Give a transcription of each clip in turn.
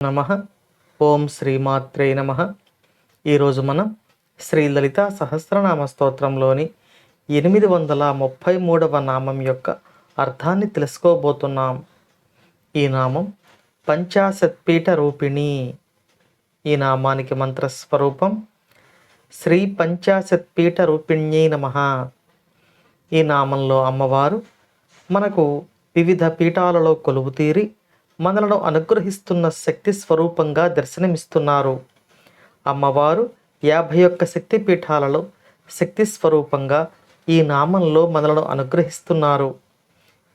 నమ. ఓం శ్రీమాత్రే నమ. ఈరోజు మనం శ్రీ లలితా సహస్రనామ స్తోత్రంలోని 833వ నామం యొక్క అర్థాన్ని తెలుసుకోబోతున్నాం. ఈ నామం పంచాశత్పీఠ రూపిణి. ఈ నామానికి మంత్రస్వరూపం శ్రీ పంచాశత్పీఠ రూపిణ్యై నమః. ఈ నామంలో అమ్మవారు మనకు వివిధ పీఠాలలో కొలువుతీరి మనలను అనుగ్రహిస్తున్న శక్తి స్వరూపంగా దర్శనమిస్తున్నారు. అమ్మవారు 51 శక్తి పీఠాలలో శక్తి స్వరూపంగా ఈ నామంలో మనలను అనుగ్రహిస్తున్నారు.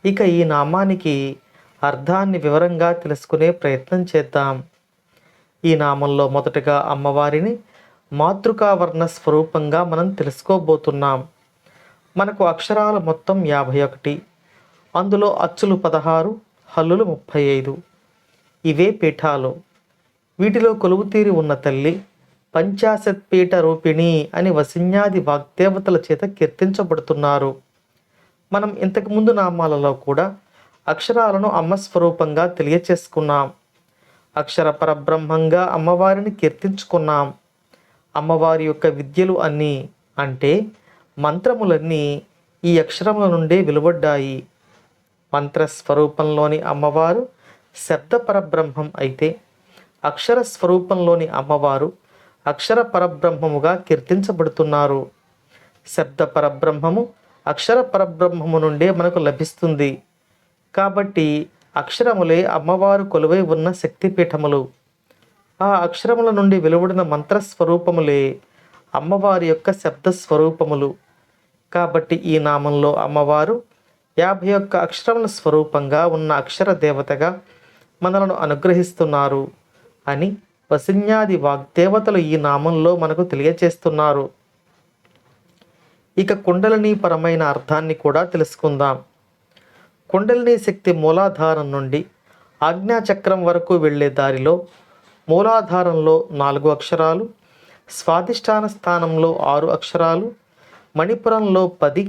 ఇక ఈ నామానికి అర్థాన్ని వివరంగా తెలుసుకునే ప్రయత్నం చేద్దాం. ఈ నామంలో మొదటగా అమ్మవారిని మాతృకావర్ణ స్వరూపంగా మనం తెలుసుకోబోతున్నాం. మనకు అక్షరాలు మొత్తం 51, అందులో అచ్చులు 16, హల్లులు 35. ఇవే పీఠాలు. వీటిలో కొలువుతీరి ఉన్న తల్లి పంచాశత్పీఠ రూపిణి అని వసిన్యాది వాగ్దేవతల చేత కీర్తించబడుతున్నారు. మనం ఇంతకుముందు నామాలలో కూడా అక్షరాలను అమ్మ స్వరూపంగా తెలియచేసుకున్నాం. అక్షర పరబ్రహ్మంగా అమ్మవారిని కీర్తించుకున్నాం. అమ్మవారి యొక్క విద్యలు అన్నీ అంటే మంత్రములన్నీ ఈ అక్షరముల నుండే వెలువడ్డాయి. మంత్రస్వరూపంలోని అమ్మవారు శబ్ద పరబ్రహ్మం అయితే అక్షర స్వరూపంలోని అమ్మవారు అక్షర పరబ్రహ్మముగా కీర్తించబడుతున్నారు. శబ్ద పరబ్రహ్మము అక్షర పరబ్రహ్మము నుండే మనకు లభిస్తుంది. కాబట్టి అక్షరములే అమ్మవారు కొలువై ఉన్న శక్తిపీఠములు. ఆ అక్షరముల నుండి వెలువడిన మంత్రస్వరూపములే అమ్మవారి యొక్క శబ్ద స్వరూపములు. కాబట్టి ఈ నామంలో అమ్మవారు 51 అక్షరముల స్వరూపంగా ఉన్న అక్షర దేవతగా మనలను అనుగ్రహిస్తున్నారు అని వసిన్యాది వాగ్దేవతలు ఈ నామంలో మనకు తెలియచేస్తున్నారు. ఇక కుండలిని పరమైన అర్థాన్ని కూడా తెలుసుకుందాం. కుండలిని శక్తి మూలాధారం నుండి ఆజ్ఞాచక్రం వరకు వెళ్ళే దారిలో మూలాధారంలో 4 అక్షరాలు, స్వాధిష్టాన స్థానంలో 6 అక్షరాలు, మణిపురంలో 10,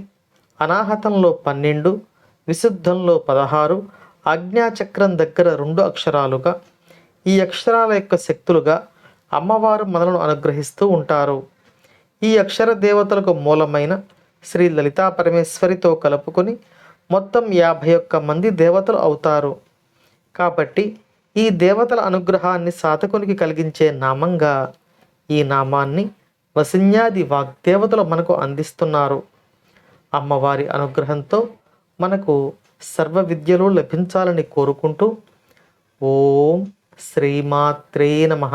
అనాహతంలో 12, విశుద్ధంలో 16, ఆజ్ఞాచక్రం దగ్గర 2 అక్షరాలుగా ఈ అక్షరాల యొక్క శక్తులుగా అమ్మవారు మనలను అనుగ్రహిస్తూ ఉంటారు. ఈ అక్షర దేవతలకు మూలమైన శ్రీ లలితా పరమేశ్వరితో కలుపుకొని మొత్తం 51 మంది దేవతలు అవుతారు. కాబట్టి ఈ దేవతల అనుగ్రహాన్ని సాధకునికి కలిగించే నామంగా ఈ నామాన్ని వసిన్యాది వాగ్దేవతలు మనకు అందిస్తున్నారు. అమ్మవారి అనుగ్రహంతో మనకు సర్వ విద్యలు లభించాలని కోరుకుంటూ ఓం శ్రీమాత్రే నమః.